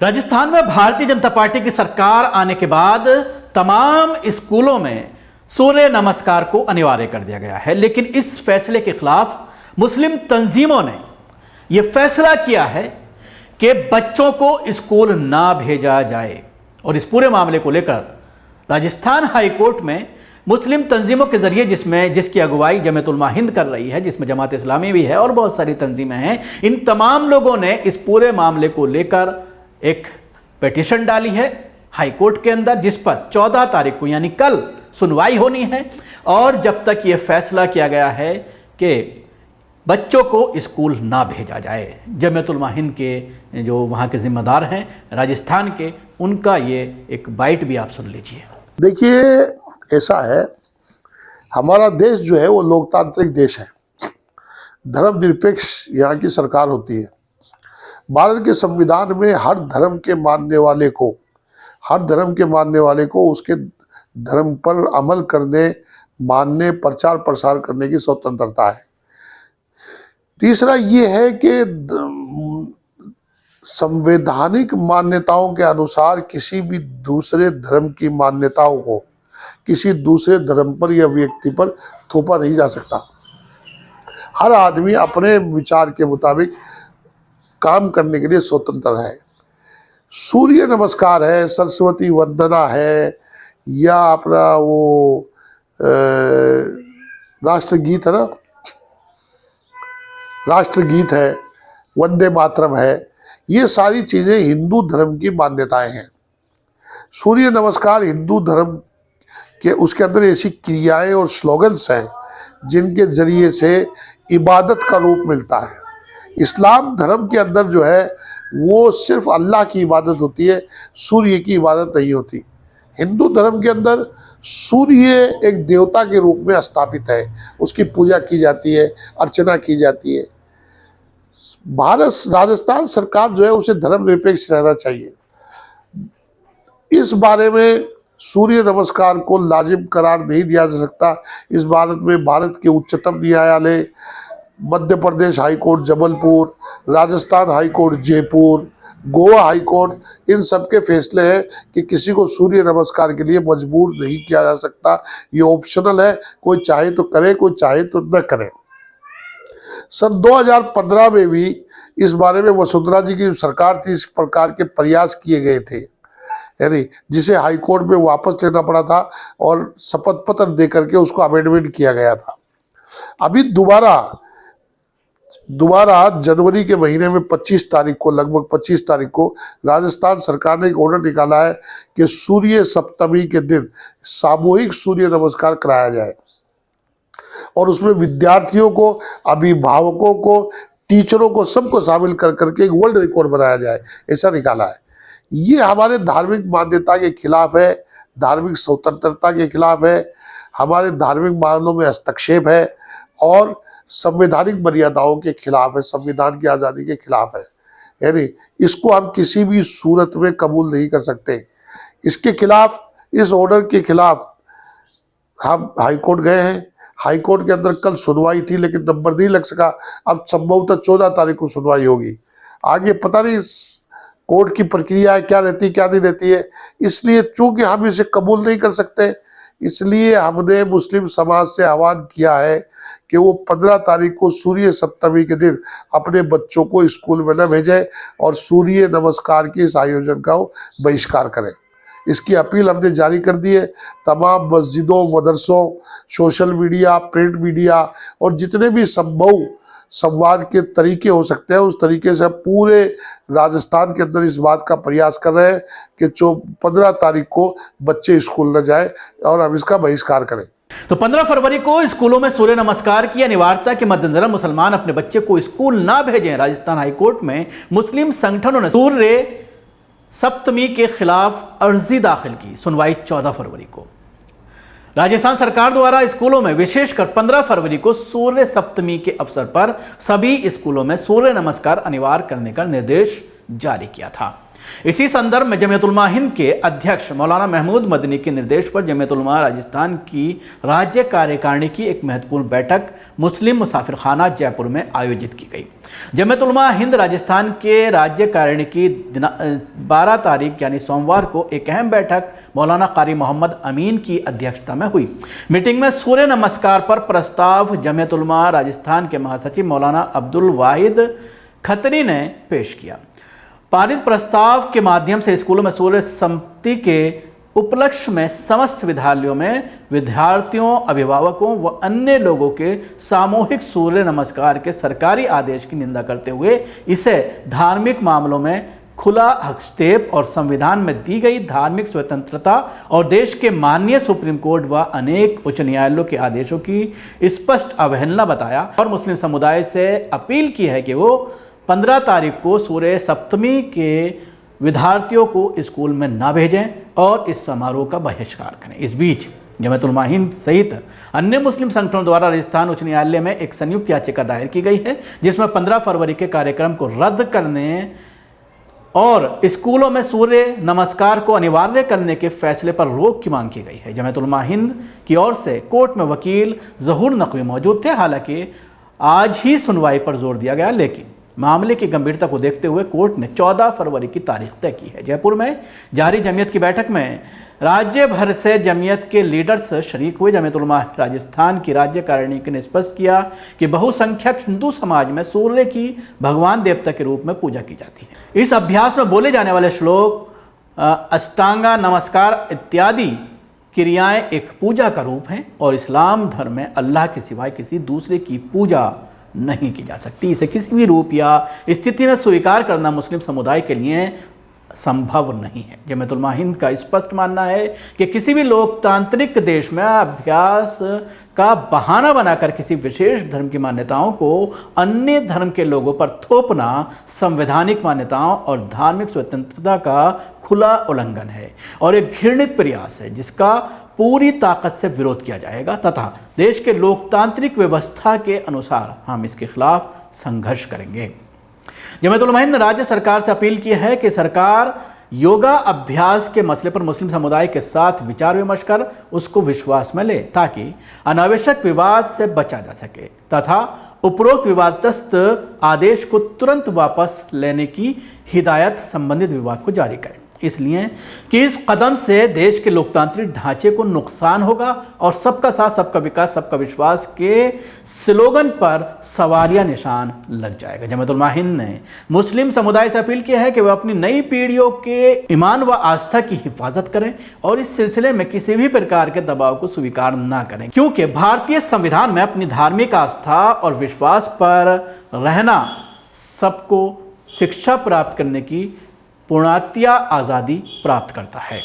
राजस्थान में भारतीय जनता पार्टी की सरकार आने के बाद तमाम स्कूलों में सूर्य नमस्कार को अनिवार्य कर दिया गया है, लेकिन इस फैसले के खिलाफ मुस्लिम तंजीमों ने यह फैसला किया है कि बच्चों को स्कूल ना भेजा जाए। और इस पूरे मामले को लेकर राजस्थान हाई कोर्ट में मुस्लिम तंजीमों के जरिए जिसकी अगुवाई जमीयत उलमा हिंद कर रही है, जिसमें जमात इस्लामी भी है और बहुत सारी तंजीमें हैं, इन तमाम लोगों ने इस पूरे मामले को लेकर एक पिटीशन डाली है हाई कोर्ट के अंदर, जिस पर 14 तारीख को यानी कल सुनवाई होनी है। और जब तक यह फैसला किया गया है कि बच्चों को स्कूल ना भेजा जाए, जमीयत उलमा हिंद के जो वहाँ के जिम्मेदार हैं राजस्थान के, उनका ये एक बाइट भी आप सुन लीजिए। देखिए, ऐसा है, हमारा देश जो है वो लोकतांत्रिक देश है, धर्मनिरपेक्ष यहाँ की सरकार होती है। भारत के संविधान में हर धर्म के मानने वाले को उसके धर्म पर अमल करने, मानने, प्रचार प्रसार करने की स्वतंत्रता है। तीसरा ये है कि संवैधानिक मान्यताओं के अनुसार किसी भी दूसरे धर्म की मान्यताओं को किसी दूसरे धर्म पर या व्यक्ति पर थोपा नहीं जा सकता। हर आदमी अपने विचार के मुताबिक काम करने के लिए स्वतंत्र है। सूर्य नमस्कार है, सरस्वती वंदना है, या अपना वो राष्ट्रगीत है ना, राष्ट्रगीत है, वंदे मातरम है, ये सारी चीजें हिंदू धर्म की मान्यताएं हैं। सूर्य नमस्कार हिंदू धर्म के उसके अंदर ऐसी क्रियाएं और स्लोगन्स हैं जिनके जरिए से इबादत का रूप मिलता है। इस्लाम धर्म के अंदर जो है वो सिर्फ अल्लाह की इबादत होती है, सूर्य की इबादत नहीं होती। हिंदू धर्म के अंदर सूर्य एक देवता के रूप में स्थापित है, उसकी पूजा की जाती है, अर्चना की जाती है। राजस्थान सरकार जो है उसे धर्मनिरपेक्ष रहना चाहिए। इस बारे में सूर्य नमस्कार को लाजिम करार नहीं दिया जा सकता। इस बारे में भारत के उच्चतम न्यायालय, Madhya Pradesh high court Jabalpur, Rajasthan high court Jaipur, Goa high court, इन सब के फैसले हैं कि किसी को सूर्य नमस्कार के लिए मजबूर नहीं किया जा सकता। ये ऑप्शनल है, कोई चाहे तो करे, कोई चाहे तो न करे। सन 2015 में भी इस बारे में वसुंधरा जी की सरकार थी, इस प्रकार के प्रयास किए गए थे, यानी जिसे हाई कोर्ट में वापस लेना पड़ा था और शपथ पत्र दे करके उसको अमेंडमेंट किया गया था। अभी दोबारा जनवरी के महीने में 25 तारीख को, लगभग 25 तारीख को राजस्थान सरकार ने एक ऑर्डर निकाला है कि सूर्य सप्तमी के दिन सामूहिक सूर्य नमस्कार कराया जाए और उसमें विद्यार्थियों को, अभिभावकों को, टीचरों को, सबको शामिल कर करके एक वर्ल्ड रिकॉर्ड बनाया जाए, ऐसा निकाला है। ये हमारे धार्मिक मान्यता के खिलाफ है, धार्मिक स्वतंत्रता के खिलाफ है, हमारे धार्मिक मानों में हस्तक्षेप है और संवैधानिक मर्यादाओं के खिलाफ है, संविधान की आज़ादी के खिलाफ है। यानी इसको हम किसी भी सूरत में कबूल नहीं कर सकते। इसके खिलाफ, इस ऑर्डर के खिलाफ हम हाई कोर्ट गए हैं। हाई कोर्ट के अंदर कल सुनवाई थी लेकिन नंबर नहीं लग सका। अब संभवतः 14 तारीख को सुनवाई होगी। आगे पता नहीं कोर्ट की प्रक्रिया है, क्या रहती क्या नहीं रहती है। इसलिए चूंकि हम इसे कबूल नहीं कर सकते, इसलिए हमने मुस्लिम समाज से आह्वान किया है कि वो 15 तारीख को सूर्य सप्तमी के दिन अपने बच्चों को स्कूल में न भेजें और सूर्य नमस्कार के इस आयोजन का बहिष्कार करें। इसकी अपील हमने जारी कर दी है। तमाम मस्जिदों, मदरसों, सोशल मीडिया, प्रिंट मीडिया और जितने भी संभव संवाद के तरीके हो सकते हैं, उस तरीके से पूरे राजस्थान के अंदर इस बात का प्रयास कर रहे हैं कि 15 तारीख को बच्चे स्कूल न जाए और हम इसका बहिष्कार करें। तो 15 फरवरी को स्कूलों में सूर्य नमस्कार की अनिवार्यता के मद्देनजर मुसलमान अपने बच्चे को स्कूल ना भेजें। राजस्थान हाईकोर्ट में मुस्लिम संगठनों ने सूर्य सप्तमी के खिलाफ अर्जी दाखिल की। सुनवाई 14 फरवरी को। राजस्थान सरकार द्वारा स्कूलों में विशेषकर 15 फरवरी को सूर्य सप्तमी के अवसर पर सभी स्कूलों में सूर्य नमस्कार अनिवार्य करने का निर्देश जारी किया था। इसी संदर्भ में जमीयत उलमा हिंद के अध्यक्ष मौलाना महमूद मदनी के निर्देश पर जमीयत उलमा राजस्थान की राज्य कार्यकारिणी की एक महत्वपूर्ण बैठक मुस्लिम मुसाफिर खाना जयपुर में आयोजित की गई। जमीयत उलमा हिंद राजस्थान के राज्य कार्यकारिणी की 12 तारीख यानी सोमवार को एक अहम बैठक मौलाना कारी मोहम्मद अमीन की अध्यक्षता में हुई। मीटिंग में सूर्य नमस्कार पर प्रस्ताव जमीयत उलमा राजस्थान के महासचिव मौलाना अब्दुल वाहिद खत्री ने पेश किया। पारित प्रस्ताव के माध्यम से स्कूलों में सूर्य समति के उपलक्ष्य में समस्त विद्यालयों में विद्यार्थियों, अभिभावकों व अन्य लोगों के सामूहिक सूर्य नमस्कार के सरकारी आदेश की निंदा करते हुए इसे धार्मिक मामलों में खुला हस्तक्षेप और संविधान में दी गई धार्मिक स्वतंत्रता और देश के माननीय सुप्रीम कोर्ट व अनेक उच्च न्यायालयों के आदेशों की स्पष्ट अवहेलना बताया और मुस्लिम समुदाय से अपील की है कि वो 15 तारीख को सूर्य सप्तमी के विद्यार्थियों को स्कूल में ना भेजें और इस समारोह का बहिष्कार करें। इस बीच जमीयत उलमा हिंद सहित अन्य मुस्लिम संगठनों द्वारा राजस्थान उच्च न्यायालय में एक संयुक्त याचिका दायर की गई है, जिसमें 15 फरवरी के कार्यक्रम को रद्द करने और स्कूलों में सूर्य नमस्कार को अनिवार्य करने के फैसले पर रोक की मांग की गई है। जमीयत उलमा हिंद की ओर से कोर्ट में वकील ज़हूर नकवी मौजूद थे। हालांकि आज ही सुनवाई पर जोर दिया गया, लेकिन मामले की गंभीरता को देखते हुए कोर्ट ने 14 फरवरी की तारीख तय की है। जयपुर में जारी जमीयत की बैठक में राज्य भर से जमीयत के लीडर्स शरीक हुए। जमीयत उलमा राजस्थान की राज्य कारिणी ने स्पष्ट किया कि बहुसंख्यक हिंदू समाज में सूर्य की भगवान देवता के रूप में पूजा की जाती है। इस अभ्यास में बोले जाने वाले श्लोक, अष्टांगा, नमस्कार इत्यादि क्रियाएं एक पूजा का रूप हैं और इस्लाम धर्म में अल्लाह के सिवाय किसी दूसरे की पूजा नहीं की जा सकती। इसे किसी भी रूप या स्थिति में स्वीकार करना मुस्लिम समुदाय के लिए संभव नहीं है। जमीयत उलमा हिंद का स्पष्ट मानना है कि किसी भी लोकतांत्रिक देश में अभ्यास का बहाना बनाकर किसी विशेष धर्म की मान्यताओं को अन्य धर्म के लोगों पर थोपना संवैधानिक मान्यताओं और धार्मिक स्वतंत्रता का खुला उल्लंघन है और एक घृणित प्रयास है, जिसका पूरी ताकत से विरोध किया जाएगा तथा देश के लोकतांत्रिक व्यवस्था के अनुसार हम इसके खिलाफ संघर्ष करेंगे। जमीयत उलमा हिंद ने राज्य सरकार से अपील की है कि सरकार योगा अभ्यास के मसले पर मुस्लिम समुदाय के साथ विचार विमर्श कर उसको विश्वास में ले, ताकि अनावश्यक विवाद से बचा जा सके तथा उपरोक्त विवादग्रस्त आदेश को तुरंत वापस लेने की हिदायत संबंधित विभाग को जारी करें, इसलिए कि इस कदम से देश के लोकतांत्रिक ढांचे को नुकसान होगा और सबका साथ, सबका विकास, सबका विश्वास के स्लोगन पर सवालिया निशान लग जाएगा। जमीयत उलमा हिंद ने मुस्लिम समुदाय से अपील किया है कि वह अपनी नई पीढ़ियों के ईमान व आस्था की हिफाजत करें और इस सिलसिले में किसी भी प्रकार के दबाव को स्वीकार न करें, क्योंकि भारतीय संविधान में अपनी धार्मिक आस्था और विश्वास पर रहना सबको शिक्षा प्राप्त करने की पूर्णतया आज़ादी प्राप्त करता है।